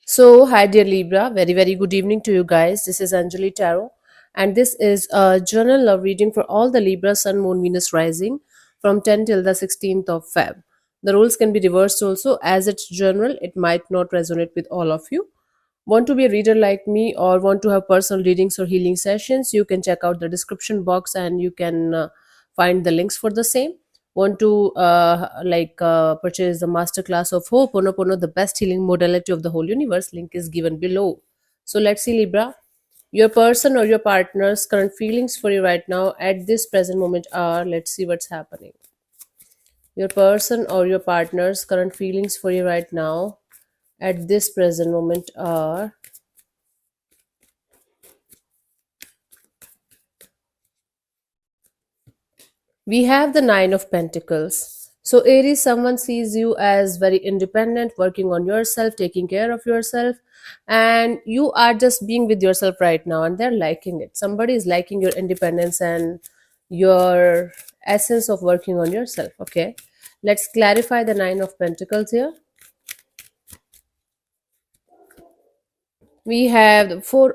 Hi dear Libra, very good evening to you guys. This is Anjali Tarot, and this is a journal love reading for all the Libra Sun, Moon, Venus rising from 10 till the 16th of Feb. The rules can be reversed also, as it's general, it might not resonate with all of you. Want to be a reader like me or want to have personal readings or healing sessions, you can check out the description box and you can find the links for the same. Want to purchase the masterclass of Ho'oponopono, the best healing modality of the whole universe? Link is given below. So let's see, Libra. Your person or your partner's current feelings for you right now at this present moment are, let's see what's happening. Your person or your partner's current feelings for you right now at this present moment are. We have the Nine of Pentacles. So, Aries, someone sees you as very independent, working on yourself, taking care of yourself, and you are just being with yourself right now, and they're liking it. Somebody is liking your independence and your essence of working on yourself. Okay, let's clarify the Nine of Pentacles here. We have the Four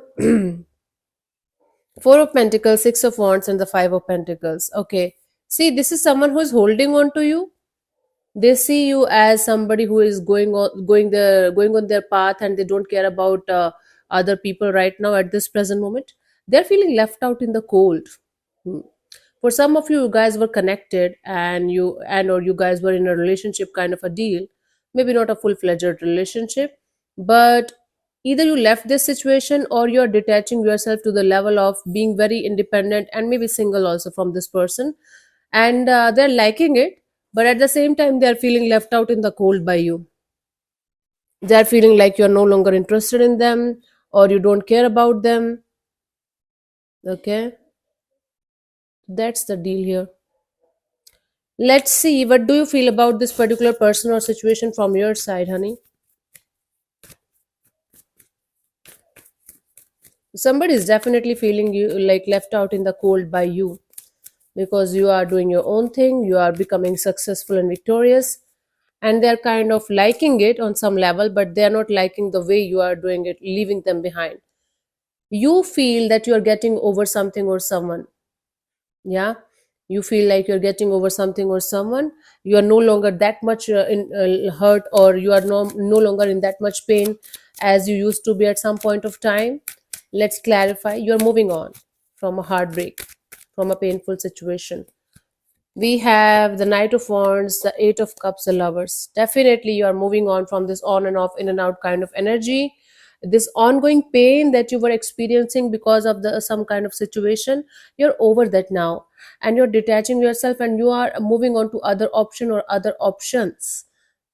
of Pentacles, Six of Wands, and the Five of Pentacles. Okay, see, this is someone who is holding on to you. They see you as somebody who is going on their path, and they don't care about other people right now at this present moment. They're feeling left out in the cold. Hmm. For some of you, you guys were connected, and you guys were in a relationship kind of a deal, maybe not a full-fledged relationship, but either you left this situation or you're detaching yourself to the level of being very independent and maybe single also from this person, and they're liking it, but at the same time they're feeling left out in the cold by you. They're feeling like you're no longer interested in them or you don't care about them. Okay, that's the deal here. Let's see, what do you feel about this particular person or situation from your side, honey? Somebody is definitely feeling you like left out in the cold by you, because you are doing your own thing, you are becoming successful and victorious, and they're kind of liking it on some level, but they're not liking the way you are doing it, leaving them behind. You feel that you're getting over something or someone. Yeah, you feel like you're getting over something or someone. You are no longer that much hurt, or you are no longer in that much pain as you used to be at some point of time. Let's clarify, you're moving on from a heartbreak, from a painful situation. We have the Knight of Wands, the Eight of Cups, the Lovers. Definitely, you are moving on from this on and off, in and out kind of energy. This ongoing pain that you were experiencing because of the some kind of situation, you're over that now, and you're detaching yourself, and you are moving on to other option or other options.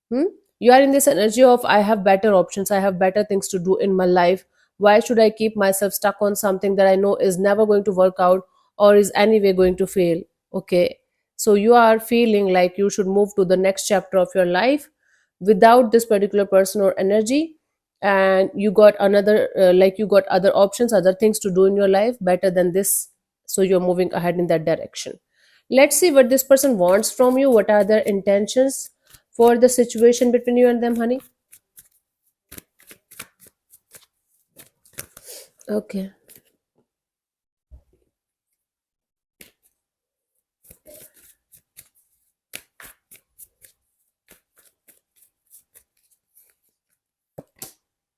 Hmm? You are in this energy of, I have better options, I have better things to do in my life. Why should I keep myself stuck on something that I know is never going to work out or is anyway going to fail? Okay. So you are feeling like you should move to the next chapter of your life without this particular person or energy, and you got another you got other options, other things to do in your life better than this. So you're moving ahead in that direction. Let's see what this person wants from you. What are their intentions for the situation between you and them, honey? Okay.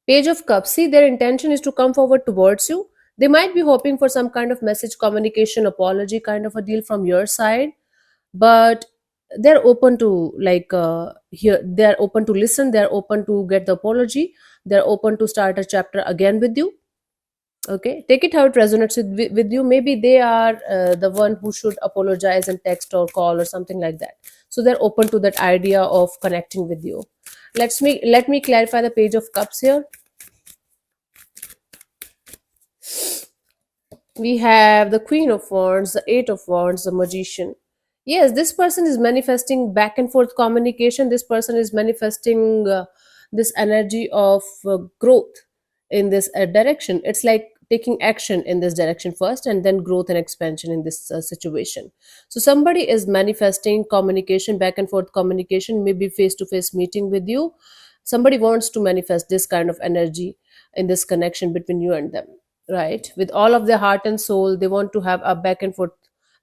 Page of Cups. See, their intention is to come forward towards you. They might be hoping for some kind of message, communication, apology kind of a deal from your side, but they're open to hear. They're open to listen. They're open to get the apology. They're open to start a chapter again with you. Okay, take it how it resonates with you. Maybe they are the one who should apologize and text or call or something like that. So they're open to that idea of connecting with you. Let me clarify the Page of Cups here. We have the Queen of Wands, the Eight of Wands, the Magician. Yes, this person is manifesting back and forth communication. This person is manifesting this energy of growth in this direction. It's like taking action in this direction first, and then growth and expansion in this situation. So somebody is manifesting communication, back and forth communication, maybe face to face meeting with you. Somebody wants to manifest this kind of energy in this connection between you and them, right? With all of their heart and soul, they want to have a back and forth.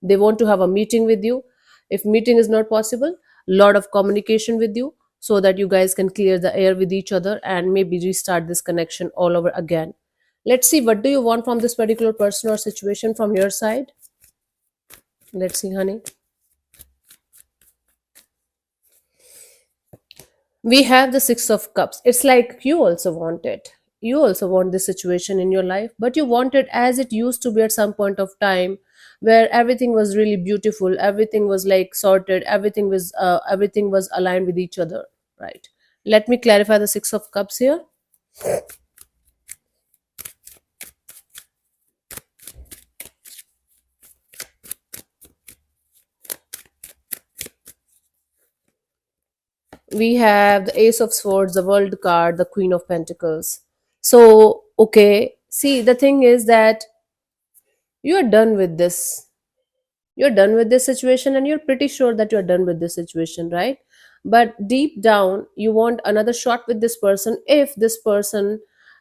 They want to have a meeting with you. If meeting is not possible, lot of communication with you, so that you guys can clear the air with each other and maybe restart this connection all over again. Let's see, what do you want from this particular person or situation from your side? Let's see, honey. We have the Six of Cups. It's like you also want it. You also want this situation in your life, but you want it as it used to be at some point of time, where everything was really beautiful, everything was like sorted, everything was aligned with each other, right? Let me clarify the Six of Cups here. We have the Ace of Swords, the World card, the Queen of Pentacles. So, okay, see, the thing is that you're done with this. You're done with this situation, and you're pretty sure that you're done with this situation, right? But deep down, you want another shot with this person if this person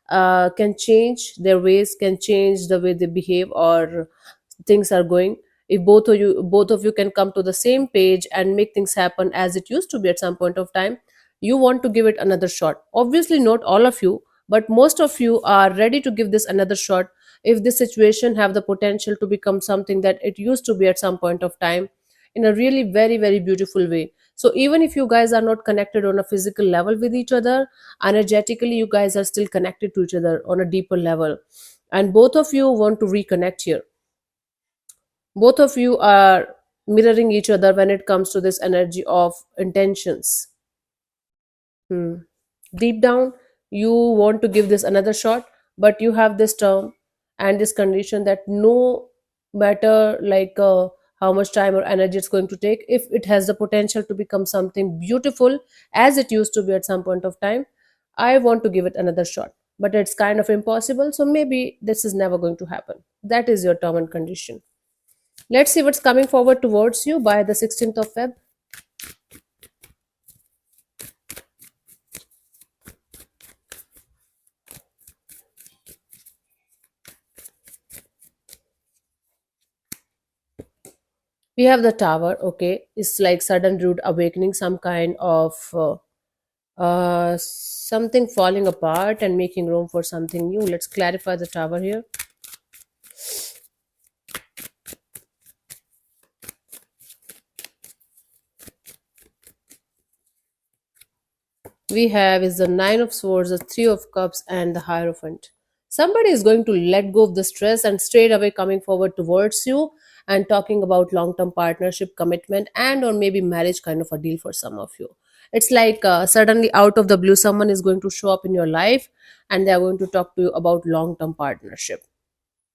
can change their ways, can change the way they behave, or things are going. If both of you can come to the same page and make things happen as it used to be at some point of time, you want to give it another shot. Obviously not all of you, but most of you are ready to give this another shot if this situation have the potential to become something that it used to be at some point of time, in a really very very beautiful way. So even if you guys are not connected on a physical level with each other, energetically you guys are still connected to each other on a deeper level, and both of you want to reconnect here. Both of you are mirroring each other when it comes to this energy of intentions. Hmm. Deep down, you want to give this another shot, but you have this term and this condition that no matter how much time or energy it's going to take, if it has the potential to become something beautiful as it used to be at some point of time, I want to give it another shot. But it's kind of impossible, so maybe this is never going to happen. That is your term and condition. Let's see what's coming forward towards you by the 16th of Feb. We have the Tower. Okay, it's like sudden rude awakening, some kind of something falling apart and making room for something new. Let's clarify the Tower here. We have is the Nine of Swords, the Three of Cups, and the Hierophant. Somebody is going to let go of the stress and straight away coming forward towards you and talking about long-term partnership, commitment, and or maybe marriage kind of a deal for some of you. It's like suddenly out of the blue, someone is going to show up in your life and they are going to talk to you about long-term partnership,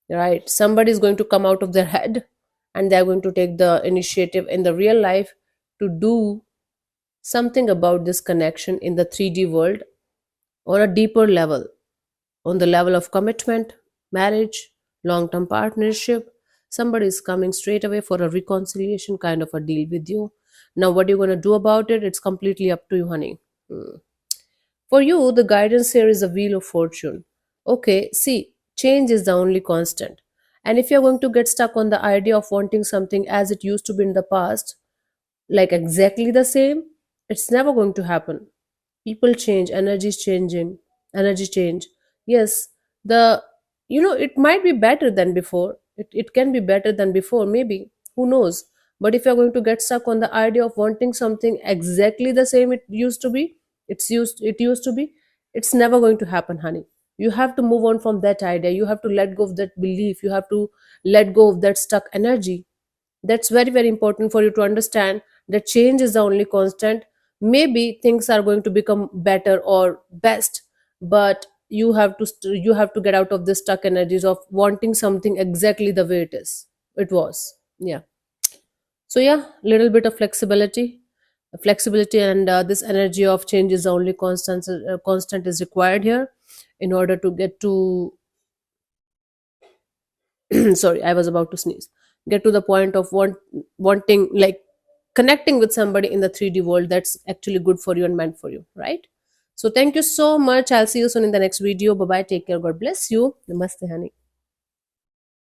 right? Somebody is going to come out of their head and they are going to take the initiative in the real life to do something about this connection in the 3D world on a deeper level, on the level of commitment, marriage, long term partnership. Somebody is coming straight away for a reconciliation kind of a deal with you. Now, what you're going to do about it, it's completely up to you, honey. Hmm. For you, the guidance here is a wheel of fortune. Okay, see, change is the only constant. And if you're going to get stuck on the idea of wanting something as it used to be in the past, like exactly the same, it's never going to happen. People change, energy is changing, energy change. Yes, the it might be better than before. It can be better than before, maybe. Who knows? But if you're going to get stuck on the idea of wanting something exactly the same it used to be, it's never going to happen, honey. You have to move on from that idea. You have to let go of that belief. You have to let go of that stuck energy. That's very very important for you to understand that change is the only constant. Maybe things are going to become better or best, but you have to get out of the stuck energies of wanting something exactly the way it was. Yeah. So yeah, little bit of flexibility, and this energy of change is the only constant is required here in order to get to sorry, I was about to sneeze. Get to the point of wanting, like, connecting with somebody in the 3D world that's actually good for you and meant for you, right? So thank you so much. I'll see you soon in the next video. Bye bye. Take care. God bless you. Namaste, honey.